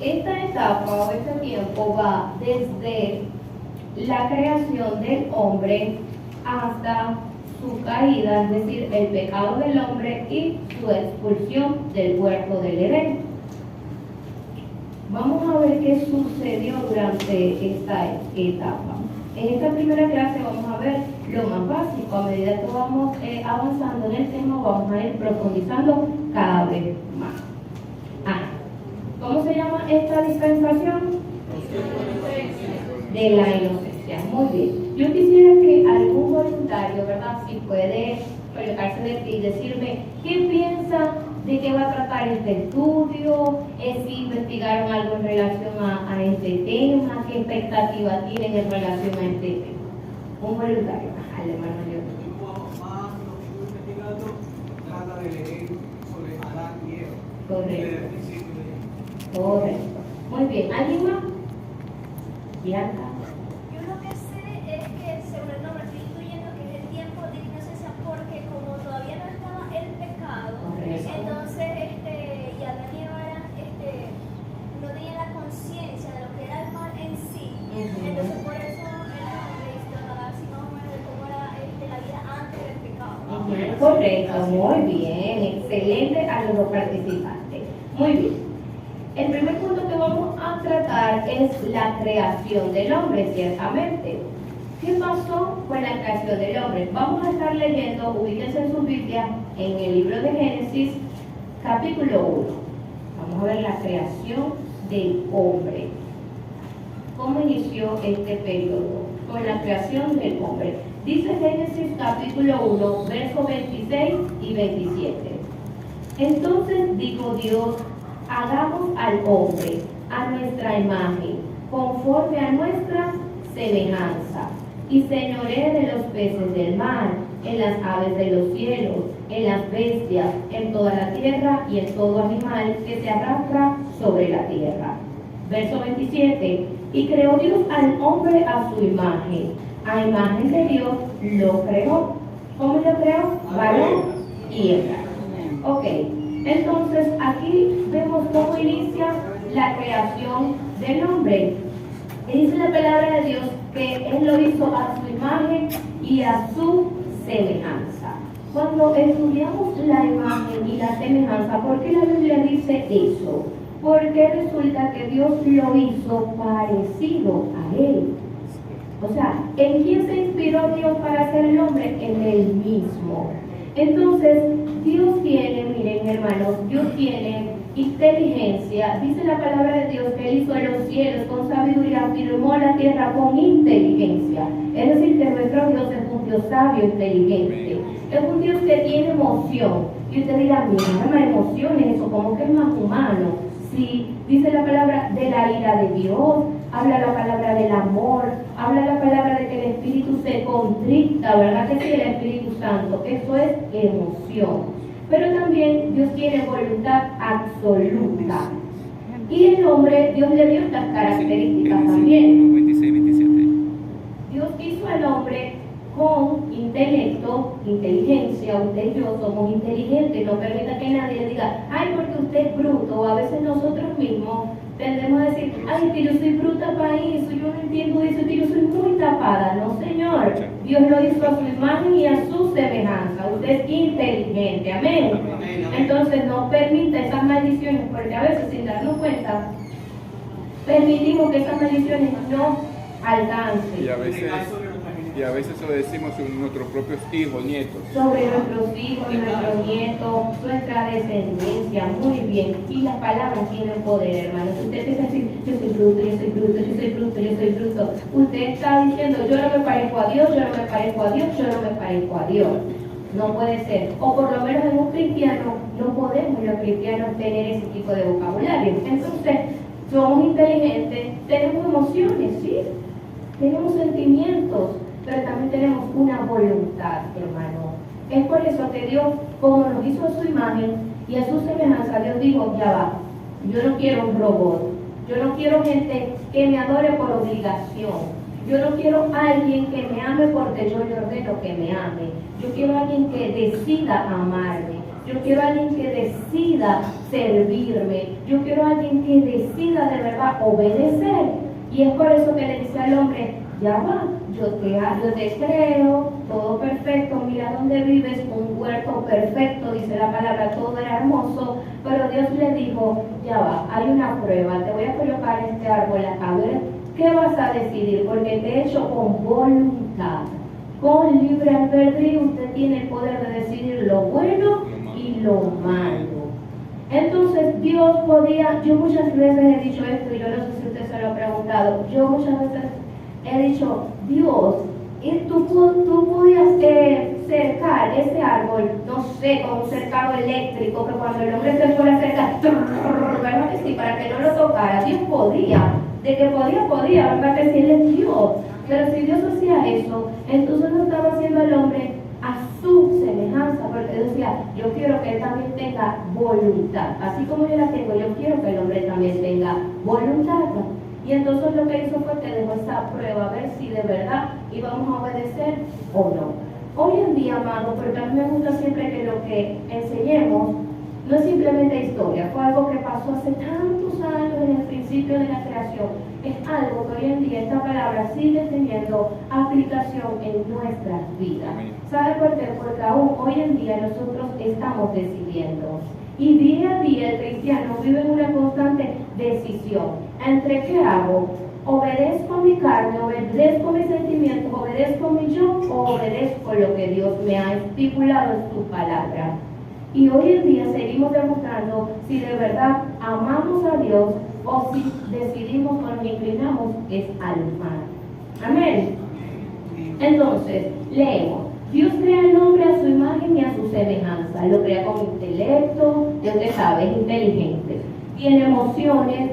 Esta etapa o este tiempo va desde la creación del hombre hasta su caída, es decir, el pecado del hombre y su expulsión del huerto del Edén. Vamos a ver qué sucedió durante esta etapa. En esta primera clase vamos a ver lo más básico. A medida que vamos avanzando en el tema, vamos a ir profundizando cada vez más. ¿Cómo se llama esta dispensación? De la inocencia. Muy bien. Yo quisiera que algún voluntario, ¿verdad? Si puede colocarse de pie y decirme qué piensa de qué va a tratar este estudio, si investigaron algo en relación a este tema, qué expectativa tienen en relación a este tema. Un voluntario, al hermano mayor. Más lo que estuve investigando trata de leer sobre Adán y Eva. Correcto. Correcto. Muy bien. ¿Alguien más? Bianca. Yo lo que sé es que sobre el nombre estoy intuyendo que es el tiempo de inocencia porque como todavía no estaba el pecado, Correcto. entonces y Adán y Eva no tenían la conciencia de lo que era el mal en sí. Entonces por eso el nombre hizo así más o menos de cómo era la vida antes del pecado. Correcto, muy bien, excelente a los dos participantes. Muy bien. El primer punto que vamos a tratar es la creación del hombre, ciertamente. ¿Qué pasó con la creación del hombre? Vamos a estar leyendo, ubíquense en su Biblia, en el libro de Génesis, capítulo 1. Vamos a ver la creación del hombre. ¿Cómo inició este periodo? Con la creación del hombre. Dice Génesis capítulo 1, versos 26 y 27. Entonces dijo Dios: hagamos al hombre a nuestra imagen, conforme a nuestra semejanza, y señoree de los peces del mar, en las aves de los cielos, en las bestias, en toda la tierra y en todo animal que se arrastra sobre la tierra. Verso 27. Y creó Dios al hombre a su imagen, a imagen de Dios lo creó. ¿Cómo lo creó? Varón y hembra. Ok. Entonces, aquí vemos cómo inicia la creación del hombre. Y dice la palabra de Dios que Él lo hizo a su imagen y a su semejanza. Cuando estudiamos la imagen y la semejanza, ¿por qué la Biblia dice eso? Porque resulta que Dios lo hizo parecido a Él. O sea, ¿en quién se inspiró Dios para hacer el hombre? En Él mismo. Entonces, Dios tiene, miren hermanos, Dios tiene inteligencia. Dice la palabra de Dios que Él hizo los cielos con sabiduría, firmó la tierra con inteligencia. Es decir, que nuestro Dios es un Dios sabio, inteligente. Es un Dios que tiene emoción. Y usted dirá, mira, no hay emociones, eso como que es más humano. Sí, dice la palabra de la ira de Dios, habla la palabra del amor, habla la palabra de que el Espíritu se contricta, ¿verdad que sí? El Espíritu Santo, eso es emoción. Pero también Dios tiene voluntad absoluta. Y el hombre, Dios le dio estas características también. 26, 27. Dios hizo al hombre con intelecto, inteligencia. Usted y yo somos inteligentes. No permita que nadie le diga, ay, porque usted es bruto. O a veces nosotros mismos tendemos a decir, ay, que yo soy bruta para eso, yo no entiendo eso, que yo soy muy tapada. No, Señor. Dios lo hizo a su imagen y a su semejanza. Usted es inteligente. Amén. Entonces no permita esas maldiciones, porque a veces sin darnos cuenta, permitimos que esas maldiciones no alcancen. Y a veces lo decimos en nuestros propios hijos, nietos. Sobre nuestros hijos, nuestros nietos, nuestra descendencia, muy bien. Y las palabras tienen poder, hermanos. Usted empieza a decir, yo soy bruto, yo soy bruto, yo soy bruto, yo soy bruto. Usted está diciendo, yo no me parezco a Dios, yo no me parezco a Dios, yo no me parezco a Dios. No puede ser. O por lo menos en un cristiano, no podemos los cristianos tener ese tipo de vocabulario. Entonces, somos inteligentes, tenemos emociones, ¿sí? Tenemos sentimientos, pero también tenemos una voluntad, hermano. Es por eso que Dios, como nos hizo a su imagen y a su semejanza, Dios dijo, ya va, yo no quiero un robot, yo no quiero gente que me adore por obligación, yo no quiero alguien que me ame porque yo le ordeno que me ame, yo quiero alguien que decida amarme, yo quiero alguien que decida decida servirme. Yo quiero a alguien que decida de verdad obedecer. Y es por eso que le dice al hombre, ya va, yo te creo, todo perfecto, mira dónde vives, un huerto perfecto, dice la palabra, todo era hermoso, pero Dios le dijo, ya va, hay una prueba, te voy a colocar este árbol acá, a ver, ¿qué vas a decidir? Porque te he hecho con voluntad, con libre albedrío, usted tiene el poder de decidir lo bueno y lo malo. Entonces Dios podía, yo muchas veces he dicho esto y yo no sé si usted se lo ha preguntado, yo muchas veces he dicho, Dios, tú podías cercar ese árbol, no sé, con un cercado eléctrico, que cuando el hombre se fuera a cercar, ¿verdad que sí? Para que no lo tocara, Dios podía, de que podía, ¿verdad que sí? Él es Dios, pero si Dios hacía eso, entonces no estaba haciendo al hombre a su semejanza, porque decía, yo quiero que él también tenga voluntad, así como yo la tengo, yo quiero que el hombre también tenga voluntad. Y entonces lo que hizo fue que dejó esa prueba, a ver si de verdad íbamos a obedecer o no. Hoy en día, amado, porque a mí me gusta siempre que lo que enseñemos no es simplemente historia, fue algo que pasó hace tantos años en el principio de la creación, es algo que hoy en día esta palabra sigue teniendo aplicación en nuestras vidas. ¿Sabe por qué? Porque aún hoy en día nosotros estamos decidiendo. Y día a día el cristiano vive en una constante decisión. ¿Entre qué hago? ¿Obedezco a mi carne, obedezco a mis sentimientos, obedezco a mi yo o obedezco lo que Dios me ha estipulado en su palabra? Y hoy en día seguimos demostrando si de verdad amamos a Dios o si decidimos o nos inclinamos es al mal. Amén. Entonces, leemos. Dios crea al hombre a su imagen y a su semejanza. Lo crea con intelecto, ya usted sabe, es inteligente. Tiene emociones.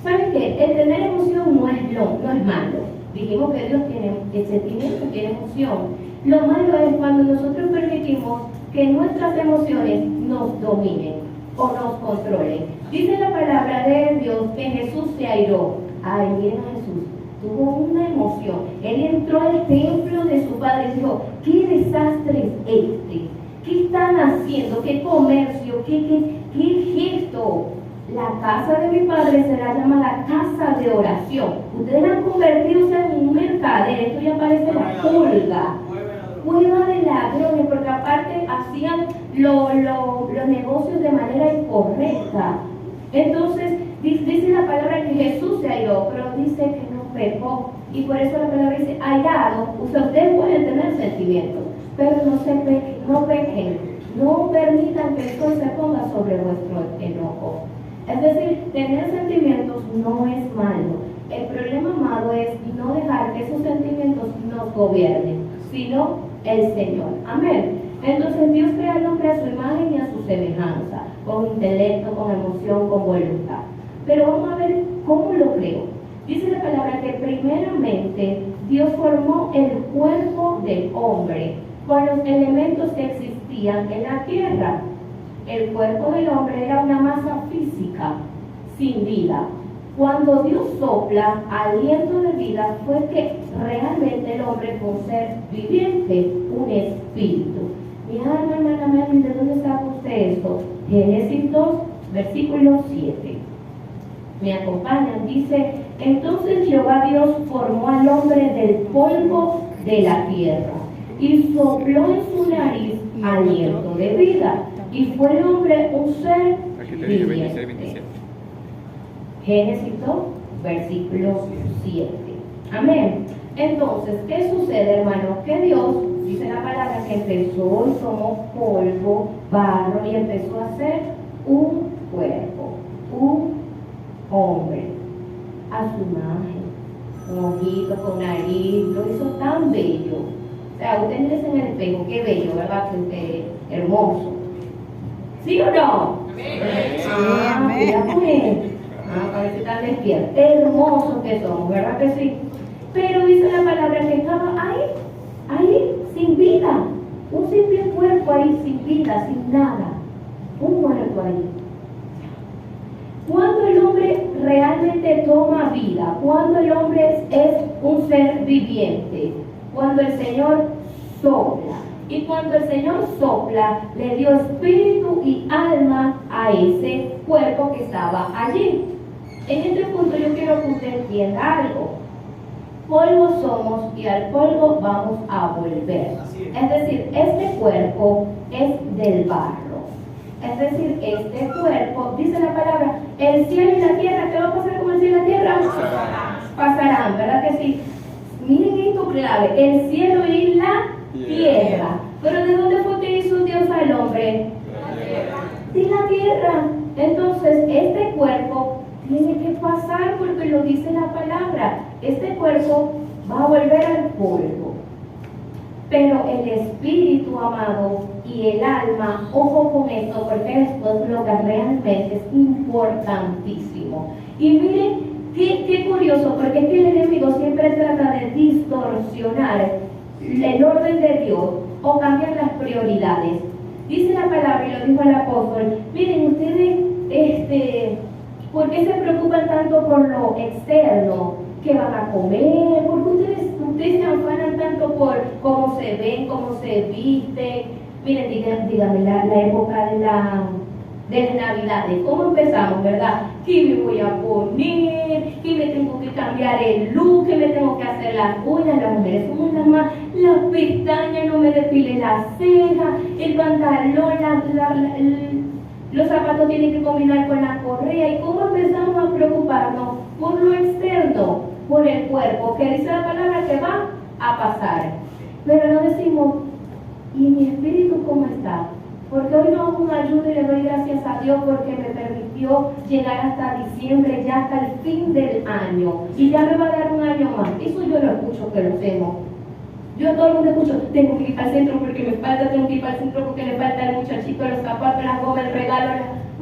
¿Sabe qué? El tener emoción no es malo. Dijimos que Dios tiene sentimiento, tiene emoción. Lo malo es cuando nosotros permitimos que nuestras emociones nos dominen o nos controlen. Dice la palabra de Dios que Jesús se airó. Ay, miren a Jesús. Tuvo una emoción. Él entró al templo de su padre y dijo, ¿qué desastre es este? ¿Qué están haciendo? ¿Qué comercio? ¿Qué gesto? La casa de mi padre será llamada casa de oración. Ustedes han convertido en un mercader. Esto ya parece la pulga. Cueva de ladrones, porque aparte hacían los negocios de manera incorrecta. Entonces, dice la palabra que Jesús se airó, pero dice que no pecó. Y por eso la palabra dice, airado. Ustedes pueden tener sentimientos, pero no pequen. No permitan que el sol se ponga sobre vuestro enojo. Es decir, tener sentimientos no es malo. El problema, amado, es no dejar que esos sentimientos nos gobiernen, sino el Señor. Amén. Entonces Dios crea al hombre a su imagen y a su semejanza, con intelecto, con emoción, con voluntad. Pero vamos a ver cómo lo creó. Dice la palabra que primeramente Dios formó el cuerpo del hombre con los elementos que existían en la tierra. El cuerpo del hombre era una masa física, sin vida. Cuando Dios sopla aliento de vida, fue que realmente el hombre fue un ser viviente, un espíritu. Mi alma, hermana Mary, ¿de dónde saca usted esto? Génesis 2, versículo 7. Me acompañan, dice, entonces Jehová Dios formó al hombre del polvo de la tierra y sopló en su nariz aliento de vida. Y fue el hombre un ser viviente. Génesis 2, versículo 7. Amén. Entonces, ¿qué sucede, hermano? Que Dios, dice la palabra, que empezó y tomó polvo, barro y empezó a hacer un cuerpo, un hombre, a su imagen, con ojitos, con nariz, lo hizo tan bello. O sea, usted mire en el espejo, qué bello, ¿verdad? Que usted, hermoso. ¿Sí o no? Amén. Parece tan despierto. Hermosos que somos, ¿verdad que sí? Pero dice la palabra que estaba ahí, sin vida. Un simple cuerpo ahí, sin vida, sin nada. Un cuerpo ahí. Cuando el hombre realmente toma vida, cuando el hombre es un ser viviente, cuando el Señor sopla, Y cuando el Señor sopla, le dio espíritu y alma a ese cuerpo que estaba allí. En este punto yo quiero que usted entienda algo. Polvo somos y al polvo vamos a volver. Así es. Es decir, este cuerpo es del barro. Es decir, este cuerpo, dice la palabra, el cielo y la tierra, ¿qué va a pasar con el cielo y la tierra? Pasarán, ¿verdad que sí? Miren esto clave, el cielo y la tierra. Pero ¿de dónde fue que hizo Dios al hombre? De la tierra. Entonces, este cuerpo tiene que pasar porque lo dice la palabra. Este cuerpo va a volver al polvo. Pero el espíritu, amado, y el alma, ojo con esto, porque esto es lo que realmente es importantísimo. Y miren, qué curioso, porque es que el enemigo siempre trata de distorsionar el orden de Dios o cambiar las prioridades. Dice la palabra, y lo dijo el apóstol, miren, ustedes, ¿por qué se preocupan tanto por lo externo? ¿Qué van a comer? ¿Por qué ustedes se afanan tanto por cómo se ven, cómo se visten? Miren, díganme, la época de las Navidades, ¿cómo empezamos, verdad? ¿Qué me voy a poner? ¿Qué me tengo que cambiar el look? ¿Qué me tengo que hacer las uñas? Las mujeres somos las pestañas, no me depile la ceja, el pantalón, los zapatos tienen que combinar con la correa. ¿Y cómo empezamos a preocuparnos por lo externo, por el cuerpo, que dice la palabra que va a pasar? Pero no decimos, ¿y mi espíritu cómo está? Porque hoy no hago un ayuno y le doy gracias a Dios porque me permitió llegar hasta diciembre, ya hasta el fin del año, y ya me va a dar un año más. Eso yo lo escucho que lo hacemos. Yo a todo el mundo escucho, tengo que ir al centro porque me falta, tengo que ir al centro porque le falta el muchachito, los zapatos, las gomas, el regalo.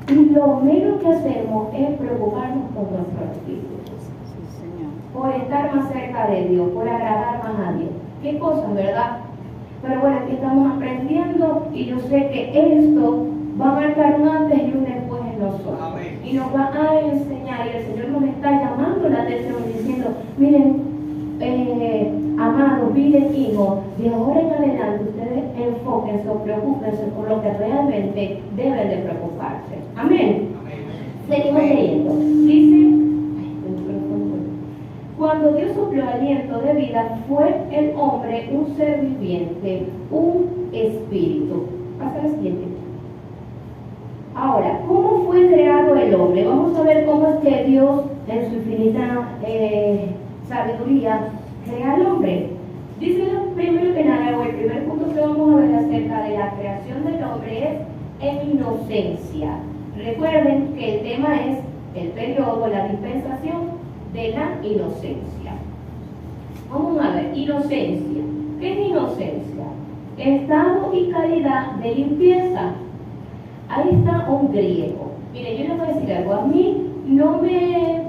Y lo menos que hacemos es preocuparnos por nuestro espíritu. Por estar más cerca de Dios, por agradar más a Dios. Qué cosas, ¿verdad? Pero bueno, aquí estamos aprendiendo y yo sé que esto va a marcar un antes y un después en nosotros. Amén. Y nos va a enseñar, y el Señor nos está llamando la atención y diciendo, miren, amados, miren hijos, de ahora en adelante ustedes enfóquense o preocúpense por lo que realmente deben de preocuparse. Amén. Seguimos leyendo. Dice, cuando Dios sopló aliento de vida, fue el hombre un ser viviente, un espíritu. Pasa al siguiente. Ahora, ¿cómo fue creado el hombre? Vamos a ver cómo es que Dios, en su infinita sabiduría, crea al hombre. Dice primero que nada, o el primer punto que vamos a ver acerca de la creación del hombre es en inocencia. Recuerden que el tema es el periodo, la dispensación de la inocencia. Vamos a ver, inocencia. ¿Qué es inocencia? Estado y calidad de limpieza. Ahí está un griego. Mire, yo les voy a decir algo. A mí no me,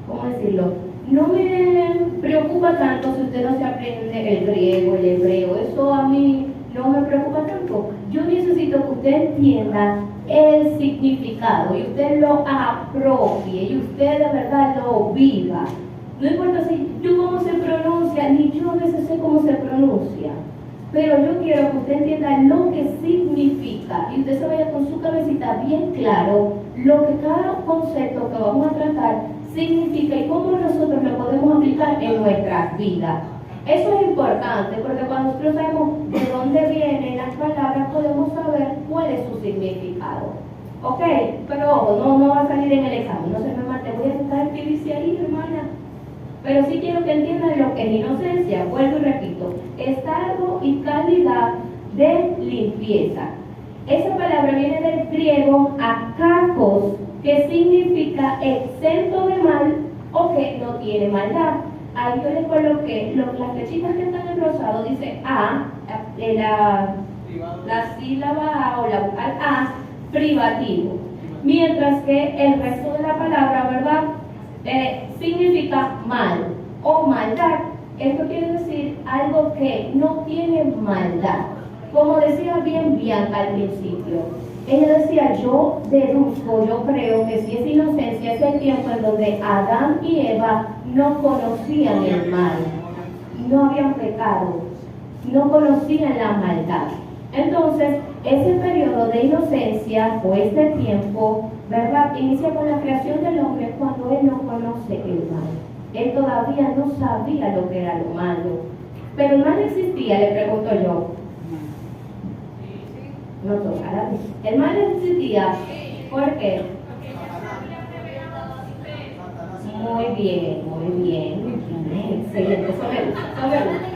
¿cómo decirlo? No me preocupa tanto si usted no se aprende el griego, el hebreo. Eso a mí no me preocupa tanto. Yo necesito que usted entienda el significado y usted lo apropie y usted de verdad lo viva. No importa si yo cómo se pronuncia, ni yo a veces sé cómo se pronuncia, pero yo quiero que usted entienda lo que significa y usted se vaya con su cabecita bien claro lo que cada concepto que vamos a tratar significa y cómo nosotros lo podemos aplicar en nuestras vidas. Eso es importante porque cuando nosotros sabemos de dónde vienen las palabras podemos saber cuál es su significado. ¿Ok? Pero ojo, no va a salir en el examen, no se me mate, voy a estar escribirse ahí, hermana. Pero sí quiero que entiendan lo que es inocencia, vuelvo y repito, estado y calidad de limpieza. Esa palabra viene del griego akakos, que significa exento de mal o que no tiene maldad. Ahí yo les coloqué las flechitas que están en rosado, dice A, la sílaba A o la vocal A, privativo. Mientras que el resto de la palabra, ¿verdad? Significa mal o maldad. Esto quiere decir algo que no tiene maldad. Como decía bien Bianca al principio, ella decía, yo deduzco, yo creo que si es inocencia es el tiempo en donde Adán y Eva no conocían el mal, no habían pecado. no conocían la maldad. Entonces, ese periodo de inocencia o este tiempo, ¿verdad?, inicia con la creación del hombre cuando él no conoce el mal. Él todavía no sabía lo que era lo malo. Pero el mal existía, le pregunto yo. No tocará. El mal existía. ¿Por qué? Muy bien, muy bien. Excelente, eso me gusta, eso me gusta.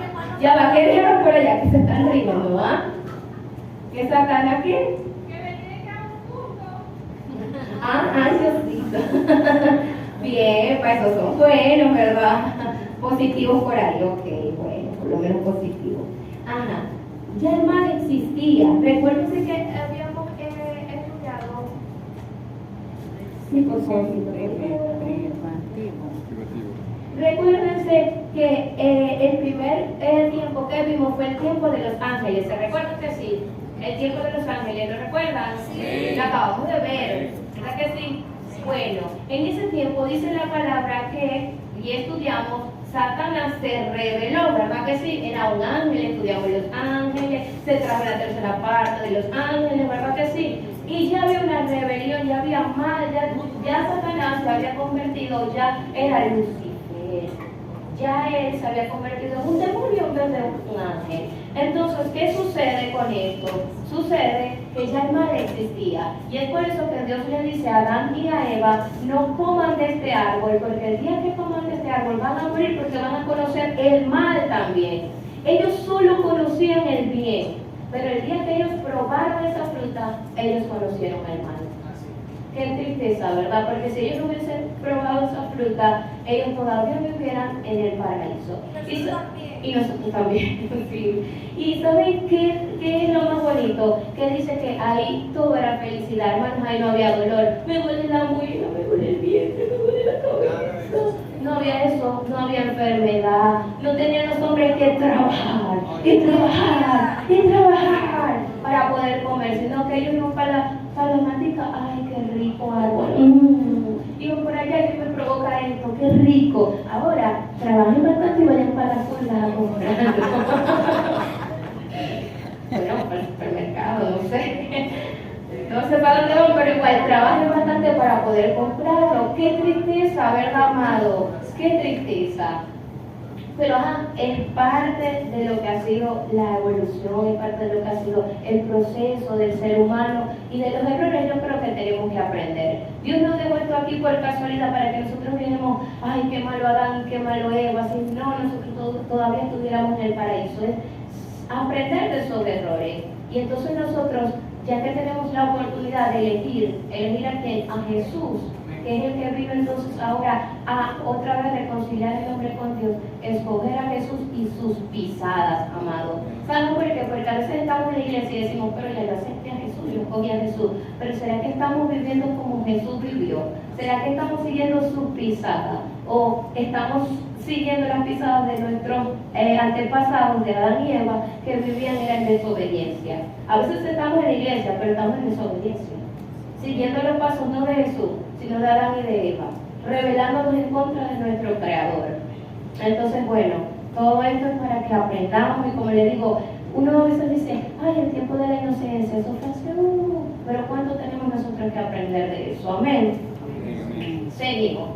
Ya va, ¿qué dijeron por allá? Que se están riendo, ¿ah? ¿Qué sacan aquí? Ay, Diosito. Bien, pues esos son buenos, ¿verdad? Positivos por ahí, ok, bueno, por lo menos positivos. Ajá, ya el mal existía. Recuérdense que habíamos estudiado. Sí, por favor. Recuérdense que el primer tiempo que vimos fue el tiempo de los ángeles. ¿Se recuerdan que sí? El tiempo de los ángeles, ¿lo recuerdan? Sí. Lo acabamos de ver, ¿verdad que sí? Bueno, en ese tiempo dice la palabra que, y estudiamos, Satanás se reveló, ¿verdad que sí? Era un ángel, estudiamos los ángeles, se trajo la tercera parte de los ángeles, ¿verdad que sí? Y ya había una rebelión, ya había mal, ya Satanás se había convertido, ya era Lucifer. Ya él se había convertido en un demonio en vez de un ángel. Entonces, ¿qué sucede con esto? Sucede que ya el mal existía. Y es por eso que Dios le dice a Adán y a Eva, no coman de este árbol, porque el día que coman de este árbol van a morir porque van a conocer el mal también. Ellos solo conocían el bien, pero el día que ellos probaron esa fruta, ellos conocieron el mal. Qué tristeza, ¿verdad? Porque si ellos no hubiesen probado esa fruta, ellos todavía vivieran en el paraíso. Y nosotros también. Sí. ¿Y saben qué es lo más bonito? Que dice que ahí todo era felicidad, hermanos, ahí no había dolor. Me duele la muela, me duele el vientre, me duele la cabeza. No había eso, no había enfermedad. No tenían los hombres que trabajar, y trabajar, y trabajar para poder comer, sino que ellos no para la matica, ay, qué rico árbol. Y por allá que me provoca esto, qué rico. Ahora, trabajen bastante y vayan para la cola a comprar. Bueno, para el supermercado, no sé. No sé para dónde van, pero igual trabajen bastante para poder comprarlo. Qué tristeza, ¿verdad, amado? Qué tristeza. Pero es parte de lo que ha sido la evolución, es parte de lo que ha sido el proceso del ser humano y de los errores yo creo que tenemos que aprender. Dios nos dejó esto aquí por casualidad para que nosotros dijéramos, ay, qué malo Adán, qué malo Eva, si no, nosotros todavía estuviéramos en el paraíso. Es aprender de esos errores. Y entonces nosotros, ya que tenemos la oportunidad de elegir a quién, a Jesús, que es el que vive entonces ahora a otra vez reconciliar el hombre con Dios, escoger a Jesús y sus pisadas, amado. ¿Saben por qué? Porque a veces estamos en la iglesia y decimos, pero ya lo acepté a Jesús, yo escogí a Jesús, pero ¿será que estamos viviendo como Jesús vivió? ¿Será que estamos siguiendo sus pisadas? ¿O estamos siguiendo las pisadas de nuestros antepasados, de Adán y Eva, que vivían en desobediencia? A veces estamos en la iglesia, pero estamos en desobediencia, siguiendo los pasos no de Jesús, sino de Adán y de Eva, rebelándonos en contra de nuestro Creador. Entonces, bueno, todo esto es para que aprendamos y como le digo, uno a veces dice, ay, el tiempo de la inocencia, eso fue hace, pero ¿cuánto tenemos nosotros que aprender de eso? Amén. Seguimos.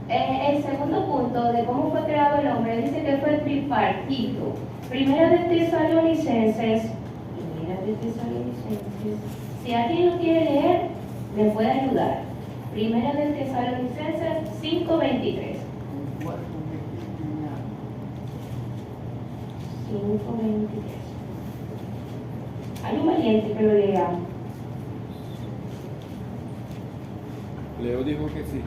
El segundo punto de cómo fue creado el hombre dice que fue tripartito. Primera de Tesalonicenses, si alguien lo quiere leer, me puede ayudar. Primera de Tesalonicenses 5:23. 5:23. Hay un valiente que lo lea. Leo dijo que sí.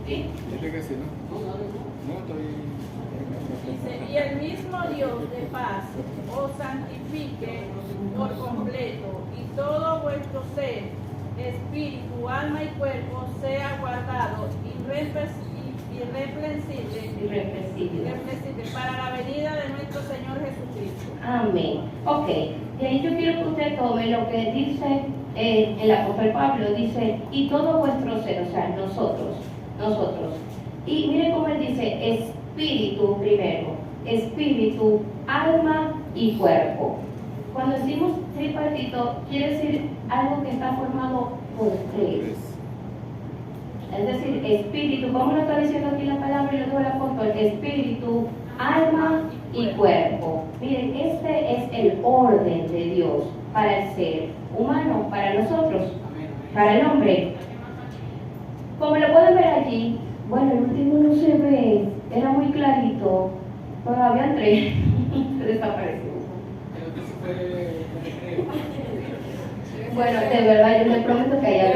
¿Sí? Dice que sí, ¿no? No, estoy... Dice, y el mismo Dios de paz os santifique por completo, y todo vuestro ser, espíritu, alma y cuerpo sea guardado irreprensible para la venida de nuestro Señor Jesucristo. Amén. Ok, y ahí yo quiero que usted tome lo que dice el apóstol Pablo, dice, y todo vuestro ser, o sea, nosotros. Y mire cómo él dice, espíritu primero, espíritu, alma y cuerpo. Cuando decimos tripartito, quiere decir algo que está formado por tres. Es decir, espíritu, ¿cómo lo está diciendo aquí la palabra y lo dijo el apóstol? Espíritu, alma y cuerpo. Miren, este es el orden de Dios para el ser humano, para nosotros, para el hombre. Como lo pueden ver allí, bueno, el último no se ve, era muy clarito, pero habían tres, se desapareció. Bueno, de verdad, yo les prometo que allá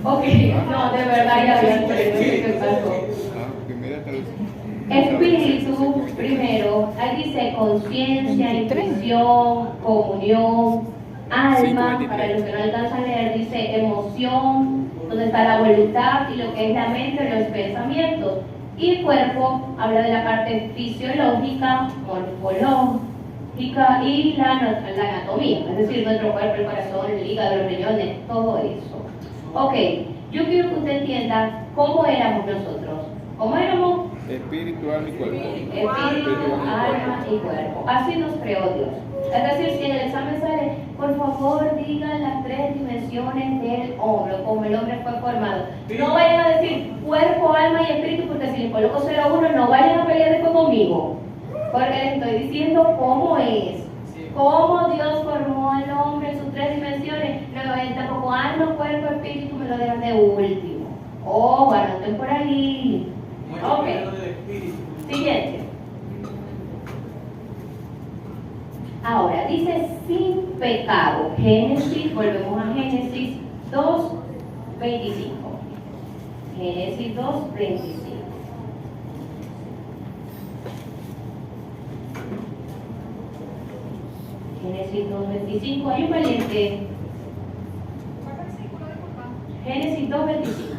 Ok, no, de verdad ya había tres, no sé qué pasó. Espíritu, primero, ahí dice conciencia, intuición, comunión, alma, para los que no alcanzan a leer, dice emoción, donde está la voluntad y lo que es la mente, los pensamientos. Y cuerpo habla de la parte fisiológica, morfológica y la anatomía, es decir, nuestro cuerpo, el corazón, el hígado, los riñones, todo eso. Ok, yo quiero que usted entienda cómo éramos nosotros. ¿Cómo éramos? Espíritu, alma y cuerpo. Espíritu, alma y cuerpo. Así nos creó Dios. Es decir, si en el examen sale, por favor digan las tres dimensiones del hombre, como el hombre fue formado. No vayan a decir cuerpo, alma y espíritu, porque si les coloco 0-1 no vayan a pelear después conmigo. Porque les estoy diciendo cómo es. Cómo Dios formó al hombre en sus tres dimensiones. No vayan tampoco alma, cuerpo, espíritu, me lo dejan de último. Oh, bueno, estén por ahí. Ok. Siguiente. Ahora, dice sin pecado. Génesis, volvemos a Génesis 2:25. Génesis 2:25. Génesis 2:25. Hay un valiente. Génesis 2:25.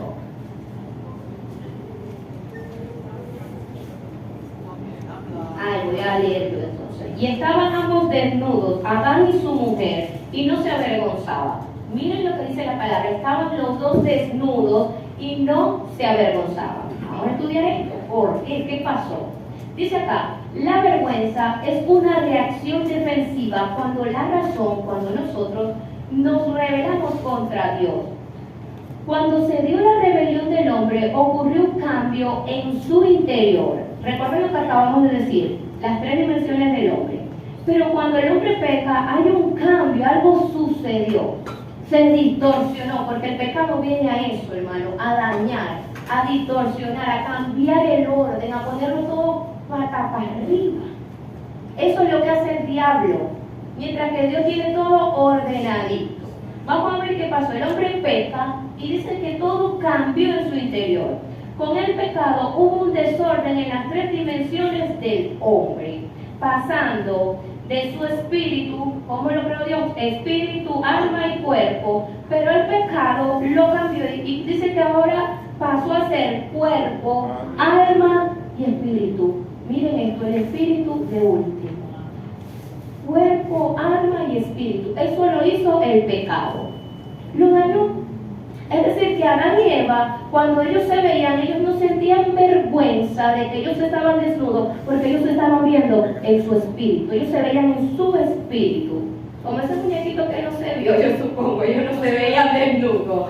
Voy a leerlo entonces. Y estaban ambos desnudos, Adán y su mujer, y no se avergonzaban. Miren lo que dice la palabra, estaban los dos desnudos y no se avergonzaban. Vamos a estudiar esto. ¿Por qué? ¿Qué pasó? Dice acá, la vergüenza es una reacción defensiva cuando la razón, cuando nosotros nos rebelamos contra Dios. Cuando se dio la rebelión del hombre, ocurrió un cambio en su interior. Recuerden lo que acabamos de decir, las tres dimensiones del hombre. Pero cuando el hombre peca, hay un cambio, algo sucedió. Se distorsionó, porque el pecado viene a eso, hermano, a dañar, a distorsionar, a cambiar el orden, a ponerlo todo pata para arriba. Eso es lo que hace el diablo, mientras que Dios tiene todo ordenadito. Vamos a ver qué pasó. El hombre peca y dice que todo cambió en su interior. Con el pecado hubo un desorden en las tres dimensiones del hombre, pasando de su espíritu, como lo creó Dios, espíritu, alma y cuerpo, pero el pecado lo cambió y dice que ahora pasó a ser cuerpo, alma y espíritu. Miren esto, el espíritu de último. Cuerpo, alma y espíritu. Eso lo hizo el pecado. Lo dañó. Es decir, que Adán y Eva, cuando ellos se veían, ellos no sentían vergüenza de que ellos estaban desnudos, porque ellos se estaban viendo en su espíritu. Ellos se veían en su espíritu. Como ese muñequito que no se vio, yo supongo, ellos no se veían desnudos.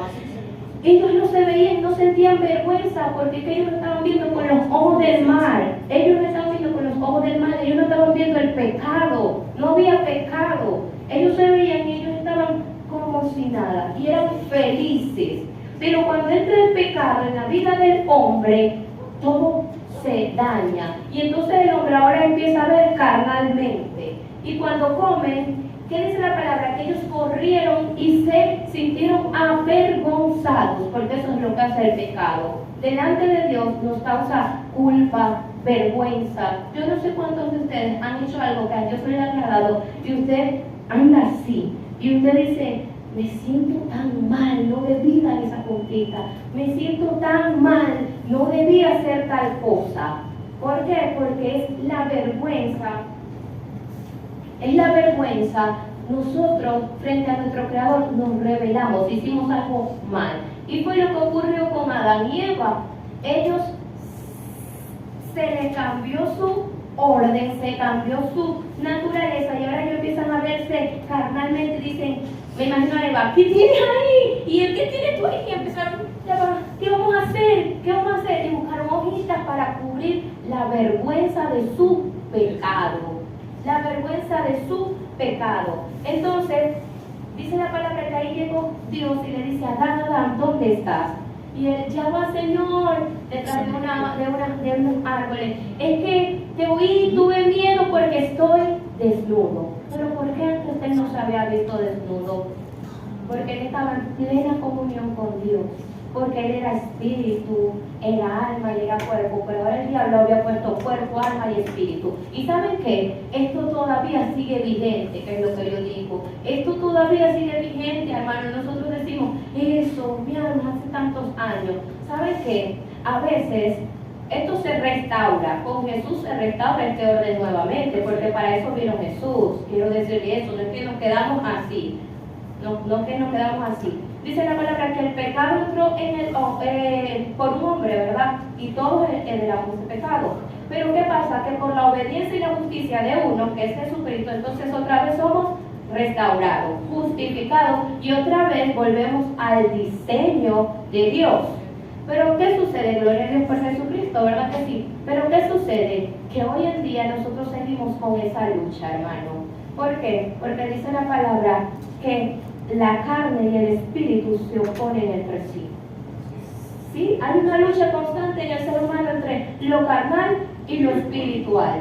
Ellos no se veían, no sentían vergüenza, porque ellos no estaban viendo con los ojos del mal. Ellos no estaban viendo con los ojos del mal, ellos no estaban viendo el pecado. No había pecado. Ellos se veían y ellos estaban como si nada, y eran felices. Pero cuando entra el pecado en la vida del hombre, todo se daña. Y entonces el hombre ahora empieza a ver carnalmente. Y cuando comen, ¿qué dice la palabra? Que ellos corrieron y se sintieron avergonzados, porque eso es lo que hace el pecado. Delante de Dios nos causa culpa, vergüenza. Yo no sé cuántos de ustedes han hecho algo que a Dios no le ha agradado y usted anda así. Y usted dice, me siento tan mal, no debí dar esa conquista. Me siento tan mal, no debí hacer tal cosa. ¿Por qué? Porque es la vergüenza. Es la vergüenza. Nosotros, frente a nuestro Creador, nos rebelamos, hicimos algo mal. Y fue lo que ocurrió con Adán y Eva. ellos se les cambió su orden, se cambió su naturaleza y ahora ellos empiezan a verse carnalmente y dicen, me imagino a Eva, ¿qué tienes ahí? ¿Y el qué tienes tú ahí? Y empezaron, ¿qué vamos a hacer? ¿Qué vamos a hacer? Y buscaron hojitas para cubrir la vergüenza de su pecado. La vergüenza de su pecado. Entonces, dice la palabra que ahí llegó Dios y le dice a Adán, ¿dónde estás? Y él llama, Señor, detrás de unos árboles. Es que te oí, tuve miedo porque estoy desnudo. Pero ¿por qué antes él no se había visto desnudo? Porque él estaba en plena comunión con Dios. Porque él era espíritu, era alma y era cuerpo. Pero ahora el diablo había puesto cuerpo, alma y espíritu. ¿Y saben qué? Esto todavía sigue vigente, que es lo que yo digo. Esto todavía sigue vigente, hermano. Nosotros decimos, eso, mi alma, hace tantos años. ¿Saben qué? A veces esto se restaura. Con Jesús se restaura este orden nuevamente, porque para eso vino Jesús. Quiero decirle eso, no es que nos quedamos así. No es que nos quedamos así. Dice la palabra que el pecado entró por un hombre, ¿verdad? Y todos heredamos el pecado. Pero ¿qué pasa? Que por la obediencia y la justicia de uno, que es Jesucristo, entonces otra vez somos restaurados, justificados y otra vez volvemos al diseño de Dios. Pero ¿qué sucede? Gloria a Dios por Jesucristo, ¿verdad que sí? Pero ¿qué sucede? Que hoy en día nosotros seguimos con esa lucha, hermano. ¿Por qué? Porque dice la palabra que la carne y el espíritu se oponen entre sí. ¿Sí? Hay una lucha constante en el ser humano entre lo carnal y lo espiritual.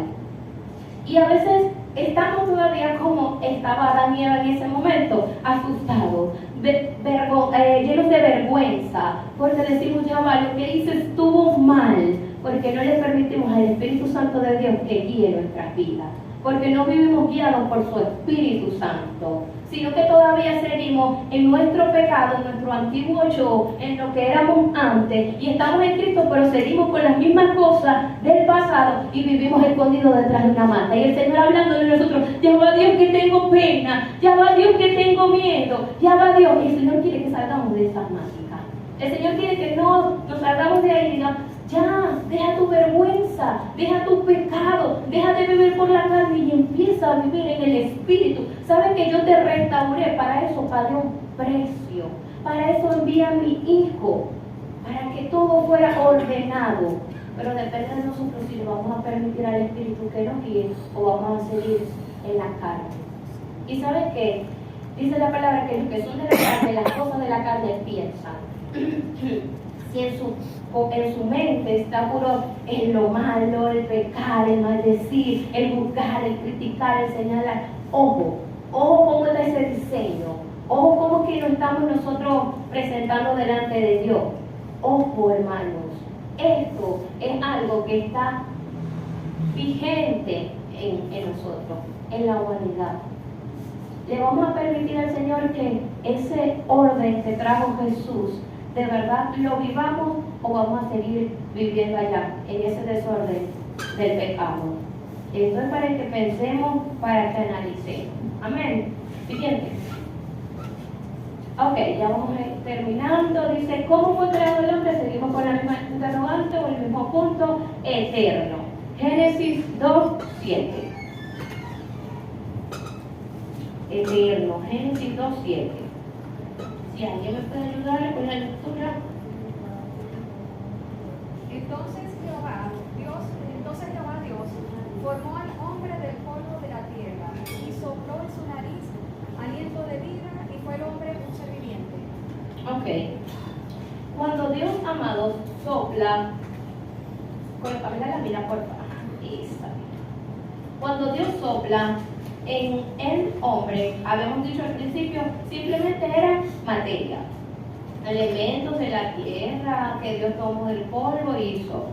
Y a veces estamos todavía como estaba Adán y Eva en ese momento, asustados, llenos de vergüenza, porque decimos, ya va, lo que hice estuvo mal, porque no le permitimos al Espíritu Santo de Dios que guíe nuestras vidas. Porque no vivimos guiados por su Espíritu Santo, sino que todavía seguimos en nuestro pecado, en nuestro antiguo yo, en lo que éramos antes, y estamos en Cristo, pero seguimos con las mismas cosas del pasado y vivimos escondidos detrás de una mata. Y el Señor hablando de nosotros, ya va Dios que tengo pena, ya va Dios que tengo miedo, ya va Dios. Y el Señor quiere que salgamos de esas mágicas. El Señor quiere que no nos salgamos de ahí y digamos, ya, deja tu vergüenza, deja tu pecado, deja de vivir por la carne y empieza a vivir en el Espíritu. ¿Sabes que yo te restauré? Para eso pagué un precio. Para eso envié a mi Hijo, para que todo fuera ordenado. Pero depende de nosotros si le vamos a permitir al Espíritu que nos guíe o vamos a seguir en la carne. ¿Y sabes qué? Dice la palabra que los que son de la carne, las cosas de la carne piensan. Si en su mente está puro en lo malo, el pecar, el maldecir, el juzgar, el criticar, el señalar, ojo cómo está ese diseño, ojo cómo que nos estamos nosotros presentando delante de Dios. Ojo, hermanos, esto es algo que está vigente en nosotros, en la humanidad. Le vamos a permitir al Señor que ese orden que trajo Jesús de verdad lo vivamos o vamos a seguir viviendo allá en ese desorden del pecado. Esto es para que pensemos, para que analicemos. Amén. Siguiente. Ok, ya vamos terminando. Dice, ¿cómo fue creado el hombre? Seguimos con la misma interrogante o el mismo punto. Eterno. Génesis 2:7. Eterno. Génesis 2:7. Si alguien me puede ayudar con la lectura. Entonces Jehová Dios formó al hombre del polvo de la tierra y sopló en su nariz aliento de vida y fue el hombre un ser viviente. Ok. Cuando Dios, amados, sopla, colócame la mira, por favor. Cuando Dios sopla en el hombre, habíamos dicho al principio, simplemente era materia, elementos de la tierra que Dios tomó del polvo y hizo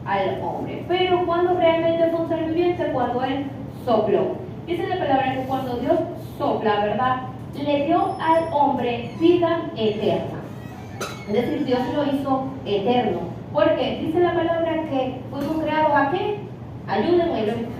al hombre. Pero cuando realmente fue un ser viviente, cuando Él sopló. Dice la palabra que cuando Dios sopla, ¿verdad?, le dio al hombre vida eterna. Es decir, Dios lo hizo eterno. Porque dice la palabra que fuimos creados ¿a qué? Ayúdenme.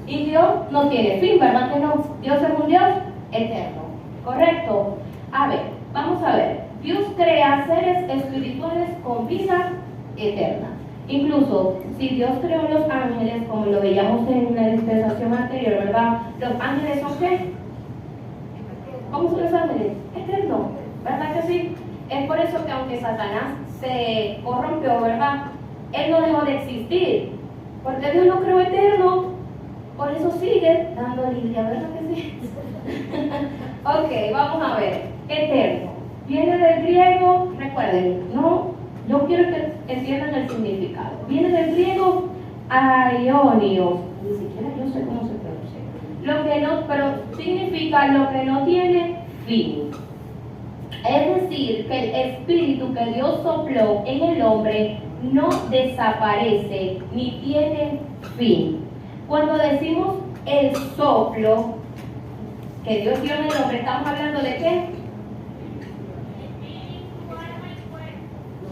Y Dios no tiene fin, ¿verdad que no? Dios es un Dios eterno. ¿Correcto? A ver, vamos a ver. Dios crea seres espirituales con vida eterna. Incluso, si Dios creó los ángeles, como lo veíamos en la dispensación anterior, ¿verdad? Los ángeles son ¿qué? ¿Cómo son los ángeles? Eternos, ¿verdad que sí? Es por eso que aunque Satanás se corrompió, ¿verdad? Él no dejó de existir, porque Dios lo creó eterno, por eso sigue dando lidia, ¿verdad que sí? Ok, vamos a ver. Eterno. Viene del griego, recuerden, no, yo quiero que entiendan el significado. Viene del griego aionios, ni siquiera yo sé cómo se pronuncia. Lo que no, pero significa lo que no tiene fin. Es decir, que el espíritu que Dios sopló en el hombre no desaparece ni tiene fin. Cuando decimos el soplo que Dios dio en el hombre, ¿estamos hablando de qué?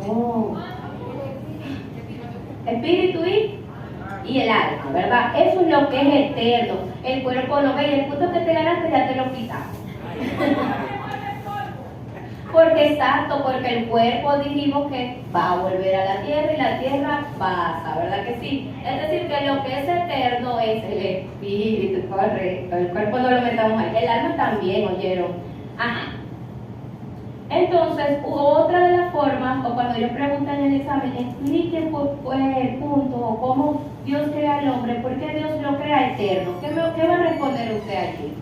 No. Espíritu y el alma, ¿verdad? Eso es lo que es eterno. El cuerpo no ve, y el punto que te ganaste ya te lo quitaste. Porque exacto, porque el cuerpo dijimos que va a volver a la tierra y la tierra pasa, ¿verdad que sí? Es decir, que lo que es eterno es el espíritu, correcto. El cuerpo no lo metamos ahí, el alma también, ¿oyeron? Ajá. Entonces, otra de las formas, o cuando ellos preguntan en el examen, expliquen el punto o cómo Dios crea al hombre, por qué Dios lo crea eterno. ¿Qué va a responder usted allí?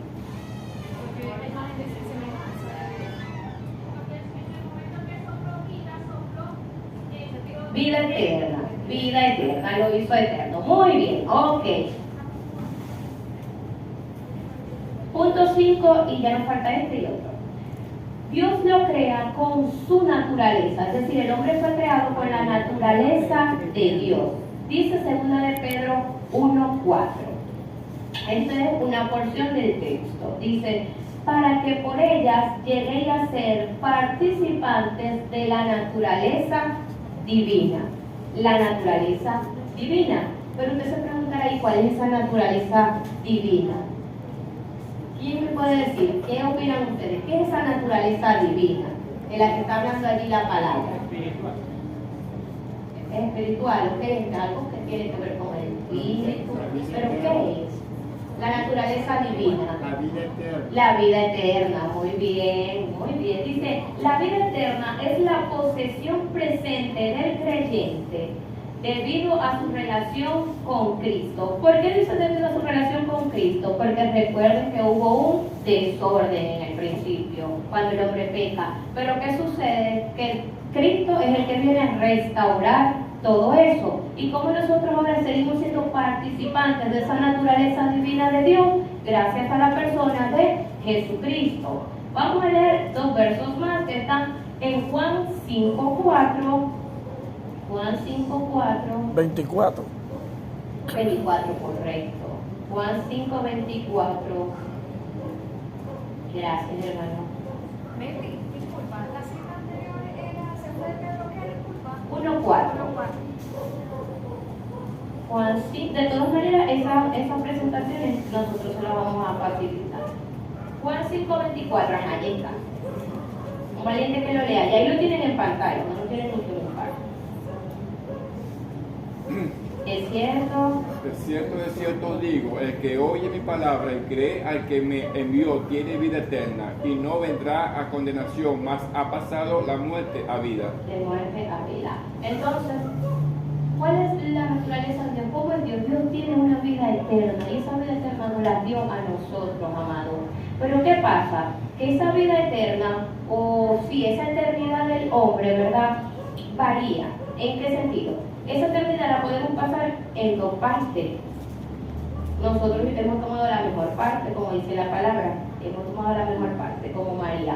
Vida eterna, lo hizo eterno. Muy bien, ok. Punto 5, y ya nos falta este y otro. Dios lo crea con su naturaleza, es decir, el hombre fue creado con la naturaleza de Dios. Dice 2 de Pedro 1:4. Esta es una porción del texto. Dice, para que por ellas lleguéis a ser participantes de la naturaleza divina. La naturaleza divina. Pero usted se preguntará, ¿y cuál es esa naturaleza divina? ¿Quién me puede decir? ¿Qué opinan ustedes? ¿Qué es esa naturaleza divina de la que está hablando allí la palabra? Es espiritual, ¿ok? Es algo que tiene que ver con el espíritu. ¿Pero qué es? La naturaleza divina. La vida eterna. La vida eterna, muy bien, muy bien. Dice, la vida eterna es la posesión presente del creyente debido a su relación con Cristo. ¿Por qué dice debido a su relación con Cristo? Porque recuerden que hubo un desorden en el principio, cuando el hombre peca. Pero ¿qué sucede? Que Cristo es el que viene a restaurar todo eso. Y como nosotros ahora seguimos siendo participantes de esa naturaleza divina de Dios, gracias a la persona de Jesucristo. Vamos a leer 2 versos más que están en Juan 5:4. Juan 5:4. 24. 24, correcto. Juan 5:24. Gracias, hermano. Meli, disculpa, la cita anterior era 2 de Pedro, ¿qué? Disculpa. 1:4. 1:4. Juan, sí, de todas maneras, esas presentaciones nosotros se las vamos a facilitar. Juan 5:24, ahí está. Un valiente que lo lea, y ahí lo tienen en pantalla, no lo tienen mucho en pantalla. Es cierto. De cierto digo, el que oye mi palabra y cree al que me envió tiene vida eterna y no vendrá a condenación, mas ha pasado la muerte a vida. De muerte a vida. Entonces, ¿cuál es la naturaleza de Dios? ¿Cómo es Dios? Dios tiene una vida eterna y esa vida eterna nos la dio a nosotros, amados. Pero ¿qué pasa? Que esa vida eterna, o si esa eternidad del hombre, ¿verdad? Varía. ¿En qué sentido? Esa eternidad la podemos pasar en 2 partes. Nosotros hemos tomado la mejor parte, como dice la palabra. Hemos tomado la mejor parte, como María.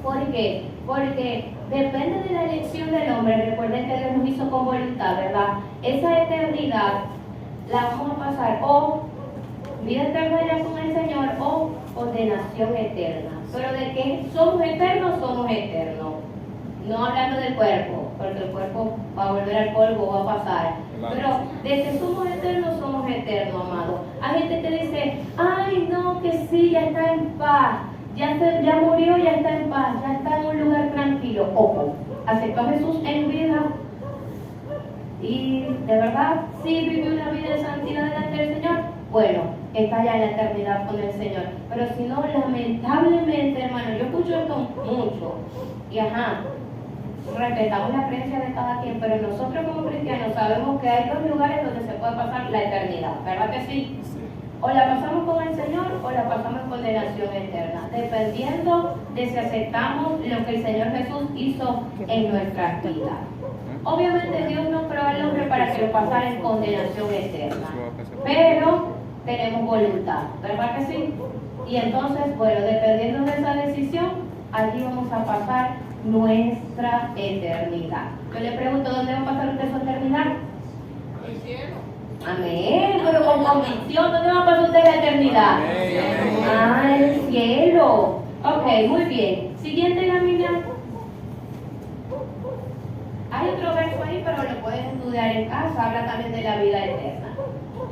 ¿Por qué? Porque depende de la elección del hombre. Recuerden que Dios nos hizo con voluntad, ¿verdad? Esa eternidad la vamos a pasar o vida eterna ya con el Señor o condenación eterna. Pero de que somos eternos, no hablando del cuerpo, porque el cuerpo va a volver al polvo, va a pasar. Pero de que somos eternos, amado. Hay gente que dice, ay no, que sí, ya está en paz. ya murió, ya está en paz, ya está en un lugar tranquilo. Ojo, aceptó a Jesús en vida y de verdad sí vivió una vida de santidad delante del Señor. Bueno, está ya en la eternidad con el Señor. Pero si no, lamentablemente, hermano, yo escucho esto mucho. Y respetamos la creencia de cada quien, pero nosotros como cristianos sabemos que hay dos lugares donde se puede pasar la eternidad, ¿verdad que sí? O la pasamos con el Señor o la pasamos en condenación eterna, dependiendo de si aceptamos lo que el Señor Jesús hizo en nuestras vidas. Obviamente Dios no creó al hombre para que lo pasara en condenación eterna, pero tenemos voluntad, ¿verdad que sí? Y entonces, bueno, dependiendo de esa decisión, allí vamos a pasar nuestra eternidad. Yo le pregunto, ¿dónde va a pasar usted su eternidad? Al cielo. Amén, pero con convicción, ¿dónde va a pasar usted la eternidad? En el cielo. Ok, muy bien. Siguiente en la Biblia. Hay otro verso ahí, pero lo pueden estudiar en casa, habla también de la vida eterna.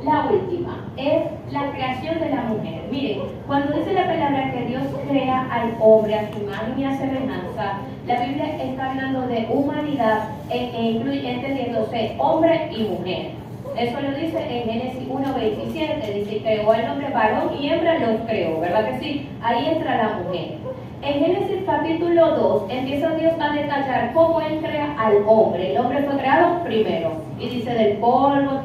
La última es la creación de la mujer. Miren, cuando dice la palabra que Dios crea al hombre a su imagen y a semejanza, la Biblia está hablando de humanidad entendiéndose hombre y mujer. Eso lo dice en Génesis 1:27, dice, creó al hombre varón y hembra los creó, ¿verdad que sí? Ahí entra la mujer. En Génesis capítulo 2 empieza Dios a detallar cómo Él crea al hombre. El hombre fue creado primero y dice del polvo,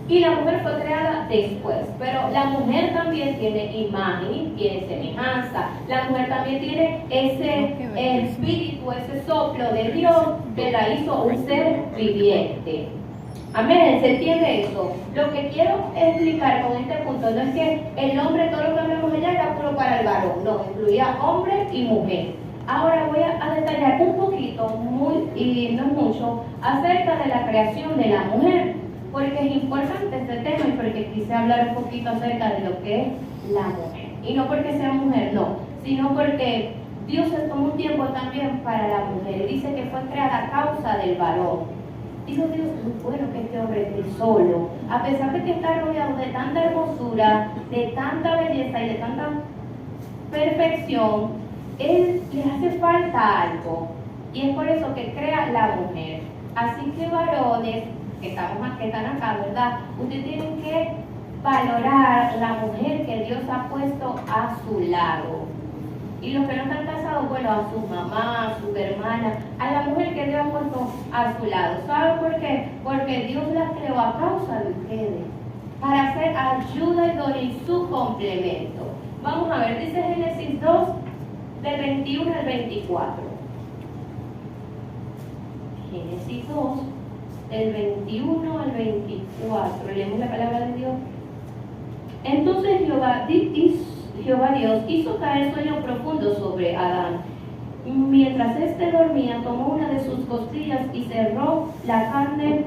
y la mujer fue creada después. Pero la mujer también tiene imagen, tiene semejanza. La mujer también tiene ese espíritu, ese soplo de Dios que la hizo un ser viviente. Amén, ¿se entiende eso? Lo que quiero explicar con este punto no es que el hombre, todo lo que hablamos allá era puro para el varón, no, incluía hombre y mujer. Ahora voy a detallar un poquito, y no mucho, acerca de la creación de la mujer, porque es importante este tema y porque quise hablar un poquito acerca de lo que es la mujer. Y no porque sea mujer, no, sino porque Dios se tomó un tiempo también para la mujer. Dice que fue creada a causa del varón. Dijo Dios, es bueno que este hombre esté solo, a pesar de que está rodeado de tanta hermosura, de tanta belleza y de tanta perfección, él le hace falta algo. Y es por eso que crea la mujer. Así que varones, que están acá, ¿verdad? Ustedes tienen que valorar la mujer que Dios ha puesto a su lado. Y los que no están casados, bueno, a su mamá, a su hermana, a la mujer que Dios ha puesto a su lado. ¿Saben por qué? Porque Dios las creó a causa de ustedes, para hacer ayuda idónea y su complemento. Vamos a ver, dice Génesis 2, del 21 al 24. Génesis 2, del 21 al 24. Leemos la palabra de Dios. Entonces Jehová Dios hizo caer sueño profundo sobre Adán. Mientras éste dormía, tomó una de sus costillas y cerró la carne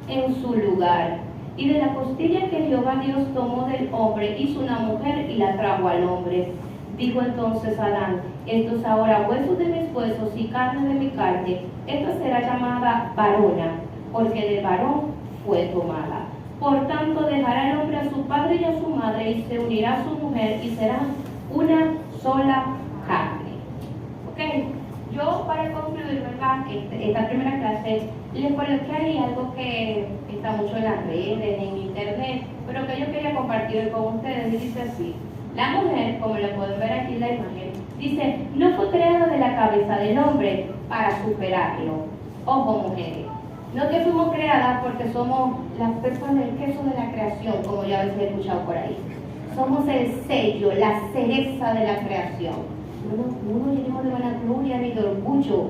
en su lugar. Y de la costilla que Jehová Dios tomó del hombre, hizo una mujer y la trajo al hombre. Dijo entonces Adán, estos ahora huesos de mis huesos y carne de mi carne, esta será llamada varona, porque del varón fue tomada. Por tanto, dejará el hombre a su padre y a su madre, y se unirá a su mujer, y serán una sola carne. ¿Ok? Yo, para concluir, ¿verdad?, esta primera clase, les coloqué ahí algo que está mucho en las redes, en internet, pero que yo quería compartir con ustedes, y dice así. La mujer, como lo pueden ver aquí en la imagen, dice, no fue creada de la cabeza del hombre para superarlo. Ojo, mujeres. No que fuimos creadas porque somos las personas del queso de la creación, como ya habéis escuchado por ahí. Somos el sello, la cereza de la creación. No nos llenemos de vanagloria ni de orgullo.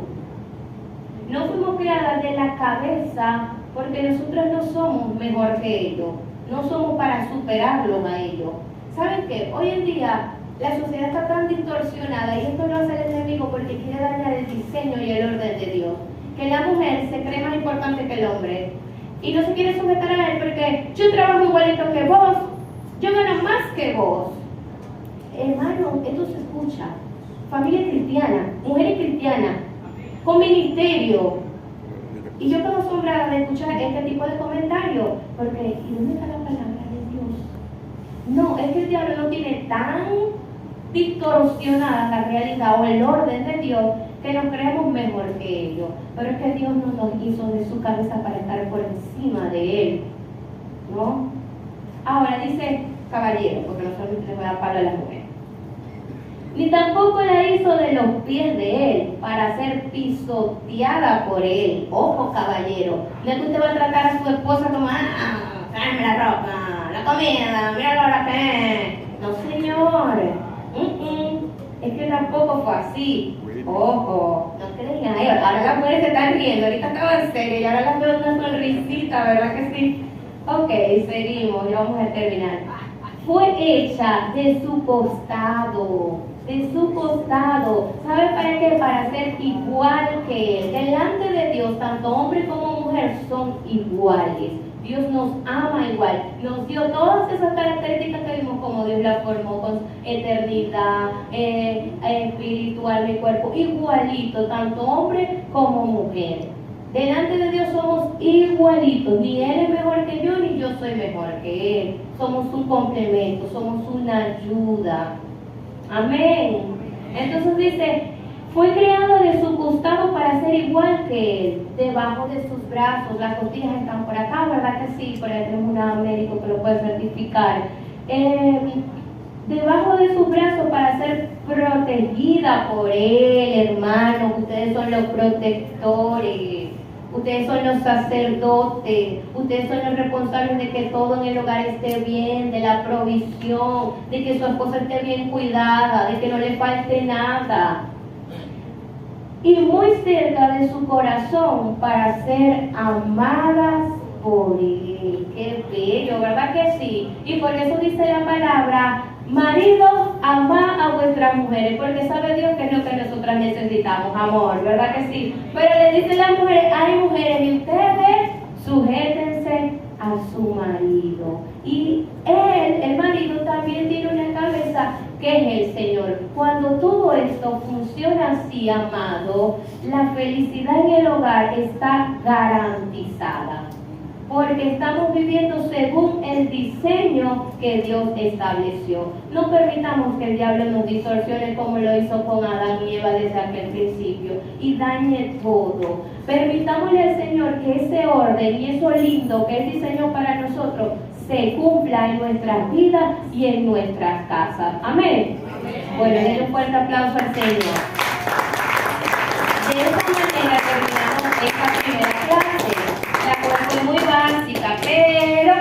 No fuimos creadas de la cabeza porque nosotros no somos mejor que ellos. No somos para superarlos a ellos. ¿Saben qué? Hoy en día la sociedad está tan distorsionada, y esto lo hace el enemigo porque quiere dañar el diseño y el orden de Dios, que la mujer se cree más importante que el hombre y no se quiere sujetar a él porque yo trabajo igualito que vos, yo gano más que vos. Hermano, esto se escucha. Familia cristiana, mujeres cristianas, con ministerio. Y yo quedo asombrada de escuchar este tipo de comentarios, porque ¿y dónde está la palabra de Dios? No, es que el diablo no tiene tan distorsionada la realidad o el orden de Dios, que nos creemos mejor que ellos. Pero es que Dios no nos hizo de su cabeza para estar por encima de Él, ¿no? Ahora dice caballero, porque no solamente le voy a dar palo a las mujeres. Ni tampoco la hizo de los pies de Él para ser pisoteada por Él. Ojo, caballero, no es que usted va a tratar a su esposa como, tráeme la ropa, la comida, mira la hora que es. No, señor. Es que tampoco fue así. Ojo, no creían. Ay, ahora las mujeres se están riendo, ahorita estaban serias y ahora las veo una sonrisita, ¿verdad que sí? Ok, seguimos y vamos a terminar. Fue hecha de su costado. ¿Sabe para qué? Para ser igual que Él. Delante de Dios, tanto hombre como mujer son iguales. Dios nos ama igual, nos dio todas esas características que vimos, como Dios la formó con eternidad, espiritual, mi cuerpo, igualito, tanto hombre como mujer. Delante de Dios somos igualitos, ni Él es mejor que yo, ni yo soy mejor que Él. Somos un complemento, somos una ayuda. Amén. Entonces dice, fue creado de su costado para ser igual que Él, debajo de sus brazos. Las costillas están por acá, ¿verdad que sí? Por ahí tenemos un médico que lo puede certificar. Debajo de sus brazos para ser protegida por Él, hermanos. Ustedes son los protectores. Ustedes son los sacerdotes, ustedes son los responsables de que todo en el hogar esté bien, de la provisión, de que su esposa esté bien cuidada, de que no le falte nada. Y muy cerca de su corazón para ser amadas por Él. Qué bello, ¿verdad que sí? Y por eso dice la palabra, maridos, amad a vuestras mujeres, porque sabe Dios que es lo que nosotras necesitamos, amor, ¿verdad que sí? Pero le dice a las mujeres, hay mujeres, y ustedes sujétense a su marido. Y él, el marido, también tiene una cabeza que es el Señor. Cuando todo esto funciona así, amado, la felicidad en el hogar está garantizada. Porque estamos viviendo según el diseño que Dios estableció. No permitamos que el diablo nos distorsione como lo hizo con Adán y Eva desde aquel principio y dañe todo. Permitámosle al Señor que ese orden y eso lindo que Él diseñó para nosotros se cumpla en nuestras vidas y en nuestras casas. Amén. Bueno, denle un fuerte aplauso al Señor. De esta manera terminamos esta primera clase. La cual fue muy básica, pero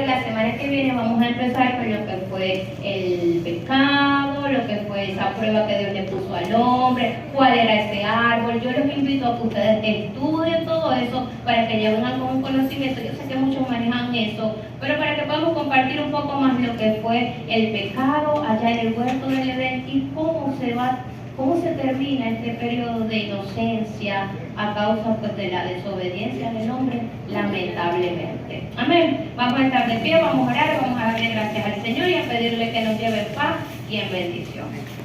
la semana que viene vamos a empezar con lo que fue el pecado, lo que fue esa prueba que Dios le puso al hombre, cuál era ese árbol. Yo los invito a que ustedes estudien todo eso para que lleven algún conocimiento. Yo sé que muchos manejan eso, pero para que podamos compartir un poco más lo que fue el pecado allá en el huerto del Edén y cómo se termina este periodo de inocencia a causa pues, de la desobediencia del hombre, lamentablemente. Amén. Vamos a estar de pie, vamos a orar, vamos a darle gracias al Señor y a pedirle que nos lleve en paz y en bendición.